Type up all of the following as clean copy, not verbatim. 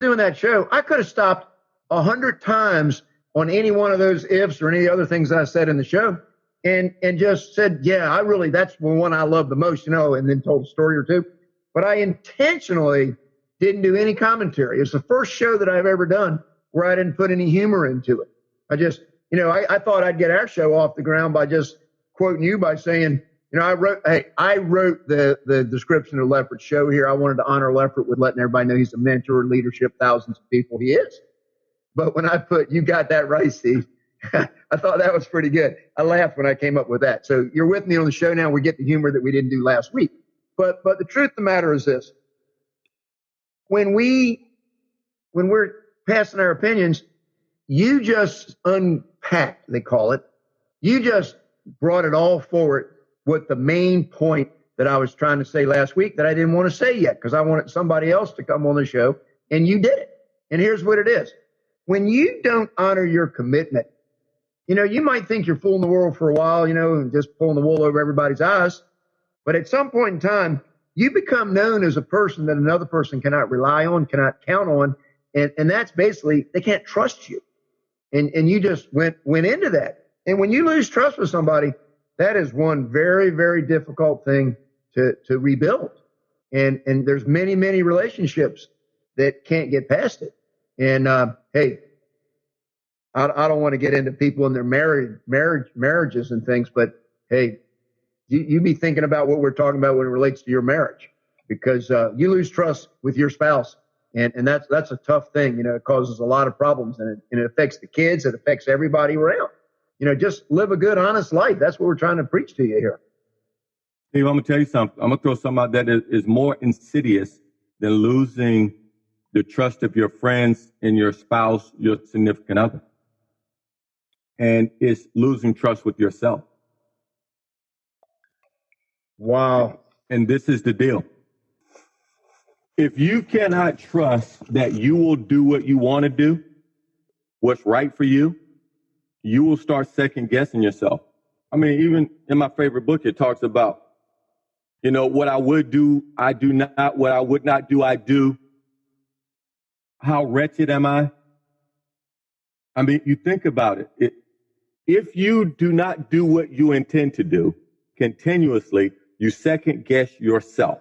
doing that show, I could have stopped 100 times on any one of those ifs or any other things I said in the show and just said, yeah, that's the one I love the most, and then told a story or two. But I intentionally didn't do any commentary. It's the first show that I've ever done where I didn't put any humor into it. I just, I thought I'd get our show off the ground by just quoting you by saying, I wrote the description of Lefford's show here. I wanted to honor Lefford with letting everybody know he's a mentor, leadership, thousands of people. He is. But when I put, you got that right, Steve, I thought that was pretty good. I laughed when I came up with that. So you're with me on the show now. We get the humor that we didn't do last week. But the truth of the matter is this. When we're passing our opinions, you just unpacked, they call it. You just brought it all forward with the main point that I was trying to say last week that I didn't want to say yet because I wanted somebody else to come on the show, and you did it. And here's what it is. When you don't honor your commitment, you might think you're fooling the world for a while, and just pulling the wool over everybody's eyes. But at some point in time, you become known as a person that another person cannot rely on, cannot count on. And that's basically, they can't trust you. And you just went into that. And when you lose trust with somebody, that is one very, very difficult thing to rebuild. And there's many, many relationships that can't get past it. And, hey, I don't want to get into people and their marriages and things, but hey, you be thinking about what we're talking about when it relates to your marriage, because you lose trust with your spouse, and that's a tough thing. It causes a lot of problems, and it affects the kids. It affects everybody around. Just live a good, honest life. That's what we're trying to preach to you here. Steve, I'm gonna tell you something. I'm gonna throw something out that is more insidious than losing the trust of your friends and your spouse, your significant other. And it's losing trust with yourself. Wow. And this is the deal. If you cannot trust that you will do what you want to do, what's right for you, you will start second guessing yourself. I mean, even in my favorite book, it talks about, what I would do, I do not. What I would not do, I do. How wretched am I? I mean, you think about it. If you do not do what you intend to do continuously, you second guess yourself.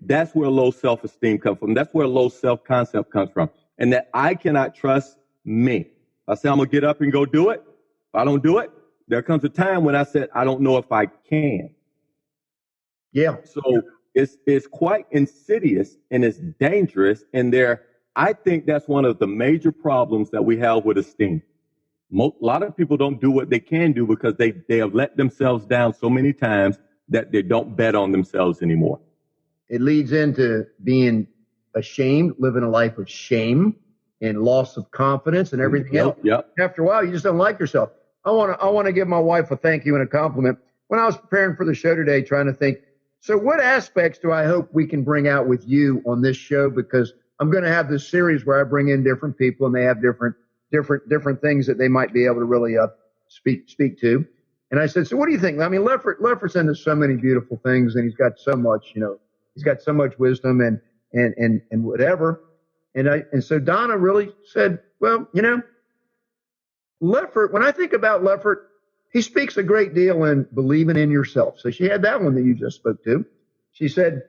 That's where low self-esteem comes from. That's where low self-concept comes from. And that I cannot trust me. I say I'm going to get up and go do it. If I don't do it, there comes a time when I said, I don't know if I can. Yeah. So it's quite insidious and it's dangerous. And I think that's one of the major problems that we have with esteem. A lot of people don't do what they can do because they have let themselves down so many times that they don't bet on themselves anymore. It leads into being ashamed, living a life of shame and loss of confidence and everything else. Yep. After a while, you just don't like yourself. I want to give my wife a thank you and a compliment. When I was preparing for the show today, trying to think, so what aspects do I hope we can bring out with you on this show? Because I'm going to have this series where I bring in different people and they have different things that they might be able to really speak to. And I said, so what do you think? I mean, Lefford's into so many beautiful things, and he's got so much, he's got so much wisdom and whatever. And so Donna really said, well, Lefford, when I think about Lefford, he speaks a great deal in believing in yourself. So she had that one that you just spoke to. She said,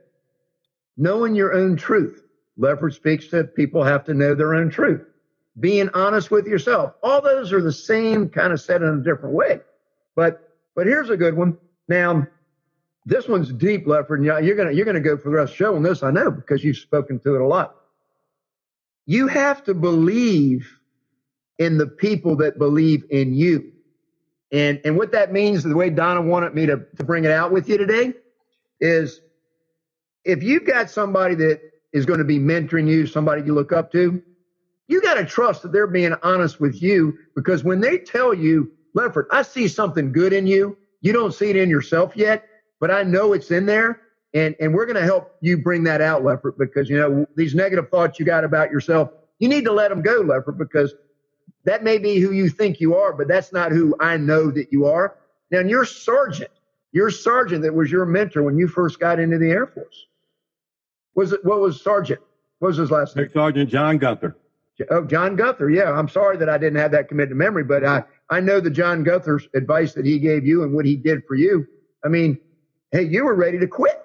knowing your own truth. Lefford speaks to people have to know their own truth. Being honest with yourself. All those are the same, kind of said in a different way. But here's a good one. Now, this one's deep, Lefford. And you're gonna go for the rest of the show on this, I know, because you've spoken to it a lot. You have to believe in the people that believe in you. And what that means, the way Donna wanted me to bring it out with you today, is if you've got somebody that is going to be mentoring you, somebody you look up to, you got to trust that they're being honest with you, because when they tell you, Lefford, I see something good in you, you don't see it in yourself yet, but I know it's in there, and we're going to help you bring that out, Lefford, because, these negative thoughts you got about yourself, you need to let them go, Lefford, because that may be who you think you are, but that's not who I know that you are. Now, your sergeant that was your mentor when you first got into the Air Force, what was sergeant? What was his last name? Sergeant John Gunther. Oh, John Gunther. Yeah, I'm sorry that I didn't have that committed to memory, but I know the John Gunther's advice that he gave you and what he did for you. I mean, hey, you were ready to quit.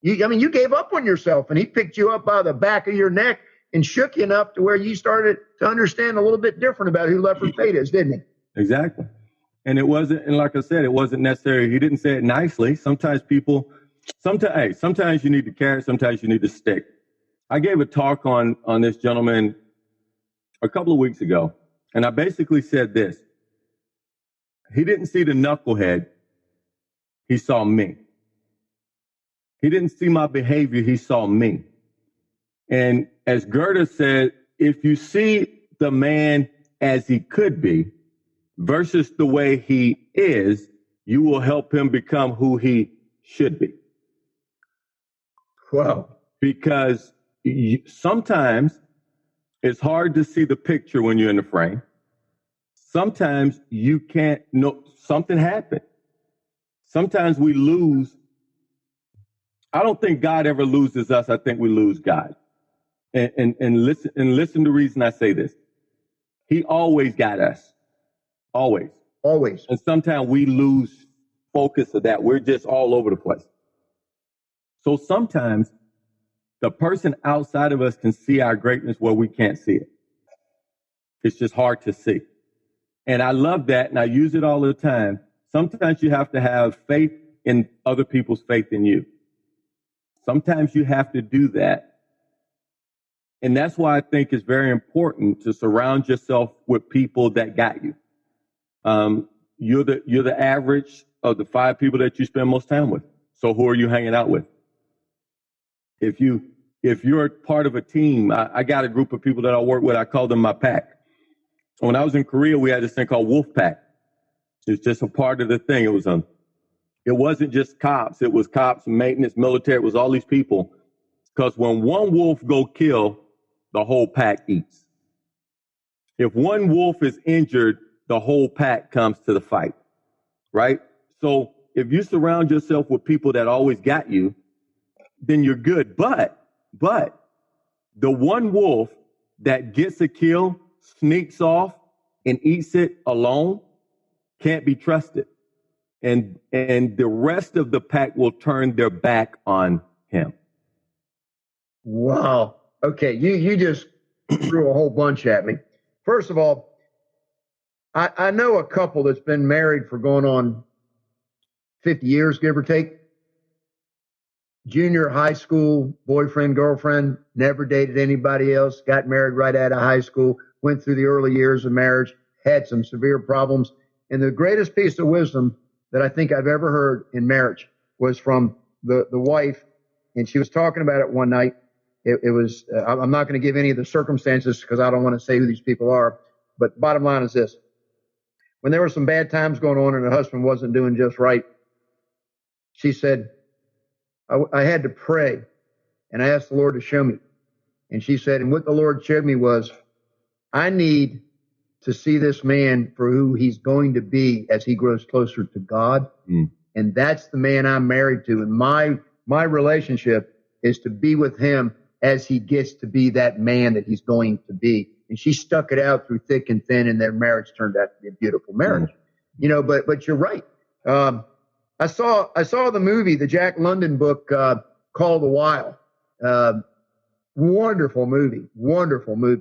You gave up on yourself, and he picked you up by the back of your neck and shook you enough to where you started to understand a little bit different about who Lefford Fate is, didn't he? Exactly. And it wasn't, and like I said, it wasn't necessary. He didn't say it nicely. Sometimes you need to carrot, sometimes you need to stick. I gave a talk on this gentleman a couple of weeks ago, and I basically said this. He didn't see the knucklehead. He saw me. He didn't see my behavior. He saw me. And as Gerda said, if you see the man as he could be versus the way he is, you will help him become who he should be. Wow. Because sometimes it's hard to see the picture when you're in the frame. Sometimes you can't know something happened. Sometimes we lose. I don't think God ever loses us. I think we lose God. And listen to the reason I say this. He always got us. Always. Always. And sometimes we lose focus of that. We're just all over the place. So sometimes the person outside of us can see our greatness where we can't see it. It's just hard to see. And I love that, and I use it all the time. Sometimes you have to have faith in other people's faith in you. Sometimes you have to do that. And that's why I think it's very important to surround yourself with people that got you. You're the average of the 5 people that you spend most time with. So who are you hanging out with? If you're part of a team, I got a group of people that I work with. I call them my pack. When I was in Korea, we had this thing called Wolf Pack. It's just a part of the thing. It wasn't just cops. It was cops, maintenance, military. It was all these people. Because when one wolf go kill, the whole pack eats. If one wolf is injured, the whole pack comes to the fight, right? So if you surround yourself with people that always got you, then you're good. But the one wolf that gets a kill, sneaks off, and eats it alone can't be trusted. And the rest of the pack will turn their back on him. Wow. Okay, you just threw a whole bunch at me. First of all, I know a couple that's been married for going on 50 years, give or take. Junior high school, boyfriend, girlfriend, never dated anybody else, got married right out of high school, went through the early years of marriage, had some severe problems. And the greatest piece of wisdom that I think I've ever heard in marriage was from the wife. And she was talking about it one night. It was, I'm not going to give any of the circumstances because I don't want to say who these people are. But bottom line is this. When there were some bad times going on and her husband wasn't doing just right, she said, I had to pray, and I asked the Lord to show me. And she said, and what the Lord showed me was, I need to see this man for who he's going to be as he grows closer to God. Mm. And that's the man I'm married to. And my relationship is to be with him as he gets to be that man that he's going to be. And she stuck it out through thick and thin, and their marriage turned out to be a beautiful marriage. Mm. But you're right. I saw the movie, the Jack London book, Call the Wild. Wonderful movie.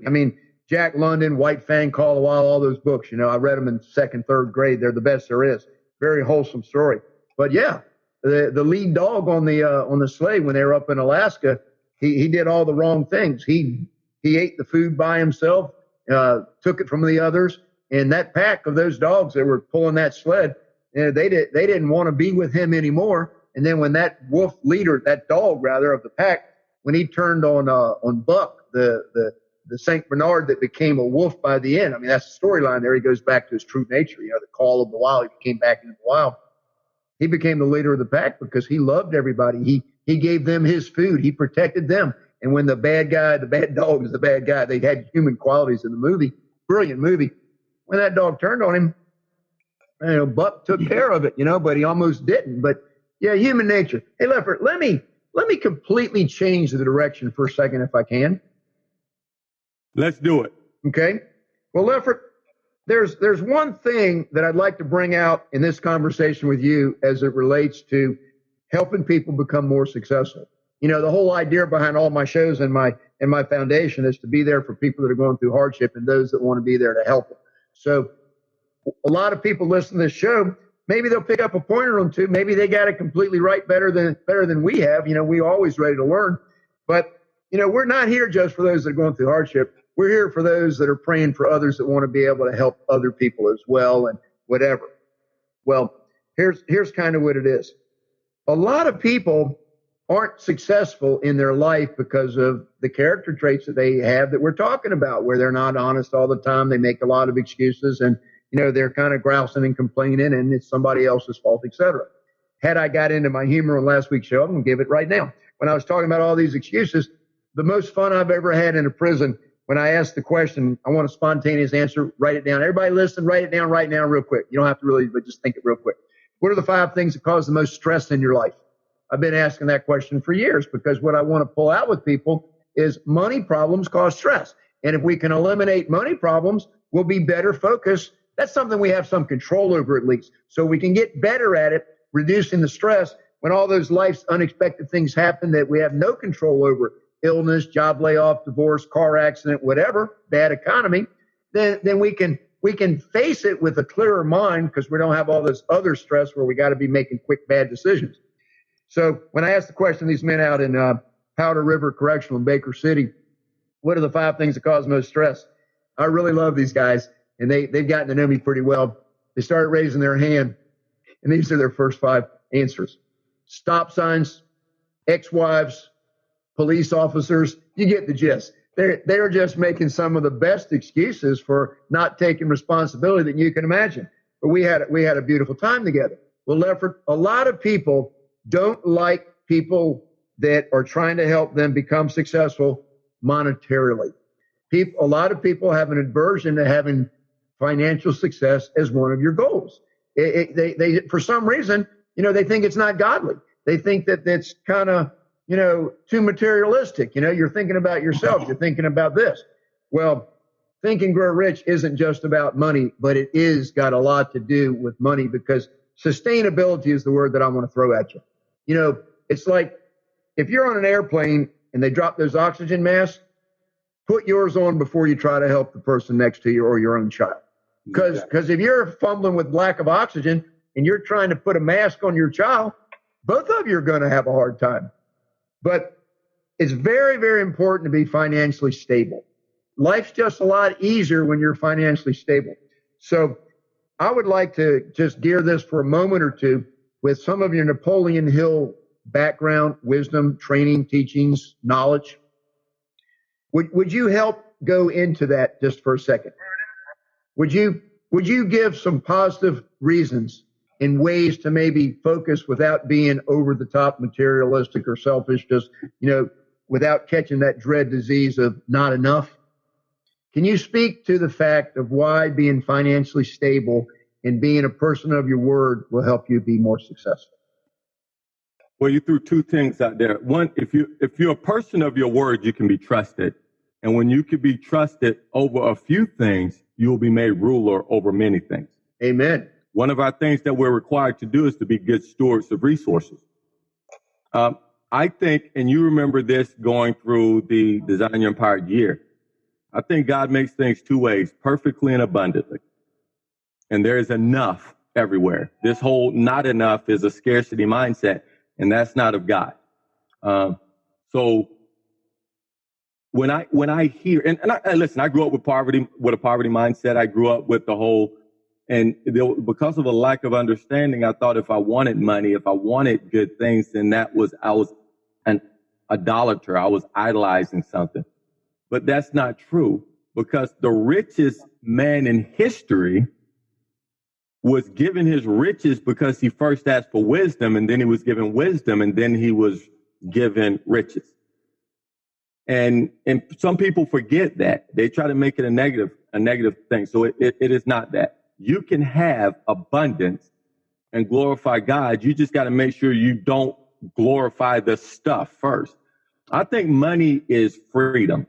I mean, Jack London, White Fang, Call the Wild, all those books, I read them in 2nd, 3rd grade. They're the best there is. Very wholesome story. But yeah, the lead dog on the sleigh when they were up in Alaska, he did all the wrong things. He ate the food by himself, took it from the others, and that pack of those dogs that were pulling that sled, they didn't want to be with him anymore. And then when that wolf leader, that dog rather of the pack, when he turned on Buck, the Saint Bernard that became a wolf by the end. I mean, that's the storyline there. He goes back to his true nature, the call of the wild. He came back into the wild. He became the leader of the pack because he loved everybody. He gave them his food. He protected them. And when the bad dog is the bad guy, they had human qualities in the movie. Brilliant movie. When that dog turned on him, Buck took care of it, but he almost didn't. But yeah, human nature. Hey, Lefford, let me let me completely change the direction for a second if I can. Let's do it. Okay. Well, Lefford, there's one thing that I'd like to bring out in this conversation with you as it relates to helping people become more successful. You know, the whole idea behind all my shows and my foundation is to be there for people that are going through hardship and those that want to be there to help them. So a lot of people listen to this show, maybe they'll pick up a pointer or two. Maybe they got it completely right better than we have. You know, we're always ready to learn. But, you know, we're not here just for those that are going through hardship. We're here for those that are praying for others that want to be able to help other people as well and whatever. Well, here's kind of what it is. A lot of people aren't successful in their life because of the character traits that they have that we're talking about, where they're not honest all the time. They make a lot of excuses and, you know, they're kind of grousing and complaining and it's somebody else's fault, etc. Had I got into my humor on last week's show, I'm going to give it right now. When I was talking about all these excuses, the most fun I've ever had in a prison, when I asked the question, I want a spontaneous answer, write it down. Everybody listen, write it down right now real quick. You don't have to really, but just think it real quick. What are the 5 things that cause the most stress in your life? I've been asking that question for years because what I want to pull out with people is money problems cause stress. And if we can eliminate money problems, we'll be better focused. That's something we have some control over at least. So we can get better at it, reducing the stress when all those life's unexpected things happen that we have no control over. Illness, job layoff, divorce, car accident, whatever, bad economy, then we can face it with a clearer mind because we don't have all this other stress where we got to be making quick, bad decisions. So when I asked the question, these men out in Powder River Correctional in Baker City, what are the 5 things that cause most stress? I really love these guys, and they've gotten to know me pretty well. They started raising their hand, and these are their first 5 answers. Stop signs, ex-wives, police officers, you get the gist. They're just making some of the best excuses for not taking responsibility that you can imagine. But we had a beautiful time together. Well, Lefford, a lot of people don't like people that are trying to help them become successful monetarily. A lot of people have an aversion to having financial success as one of your goals. They for some reason, you know, they think it's not godly. They think that it's kind of, you know, too materialistic. You know, you're thinking about yourself. You're thinking about this. Well, Think and Grow Rich isn't just about money, but it is got a lot to do with money because sustainability is the word that I want to throw at you. You know, it's like if you're on an airplane and they drop those oxygen masks, put yours on before you try to help the person next to you or your own child. Because if you're fumbling with lack of oxygen and you're trying to put a mask on your child, both of you are going to have a hard time. But it's very, very important to be financially stable. Life's just a lot easier when you're financially stable. So I would like to just gear this for a moment or two with some of your Napoleon Hill background, wisdom, training, teachings, knowledge. Would you help go into that just for a second? Would you give some positive reasons and ways to maybe focus without being over the top materialistic or selfish, just, you know, without catching that dread disease of not enough? Can you speak to the fact of why being financially stable and being a person of your word will help you be more successful? Well, you threw 2 things out there. One, if you're a person of your word, you can be trusted. And when you can be trusted over a few things, you will be made ruler over many things. Amen. One of our things that we're required to do is to be good stewards of resources. I think, and you remember this going through the Design Your Empire year, I think God makes things 2 ways, perfectly and abundantly. And there is enough everywhere. This whole not enough is a scarcity mindset, and that's not of God. So when I hear, and listen, I grew up with a poverty mindset. I grew up with the whole, and because of a lack of understanding, I thought if I wanted money, if I wanted good things, then I was an idolater. I was idolizing something. But that's not true, because the richest man in history was given his riches because he first asked for wisdom, and then he was given wisdom, and then he was given riches. And some people forget that. They try to make it a negative thing. So it is not that. You can have abundance and glorify God. You just got to make sure you don't glorify the stuff first. I think money is freedom.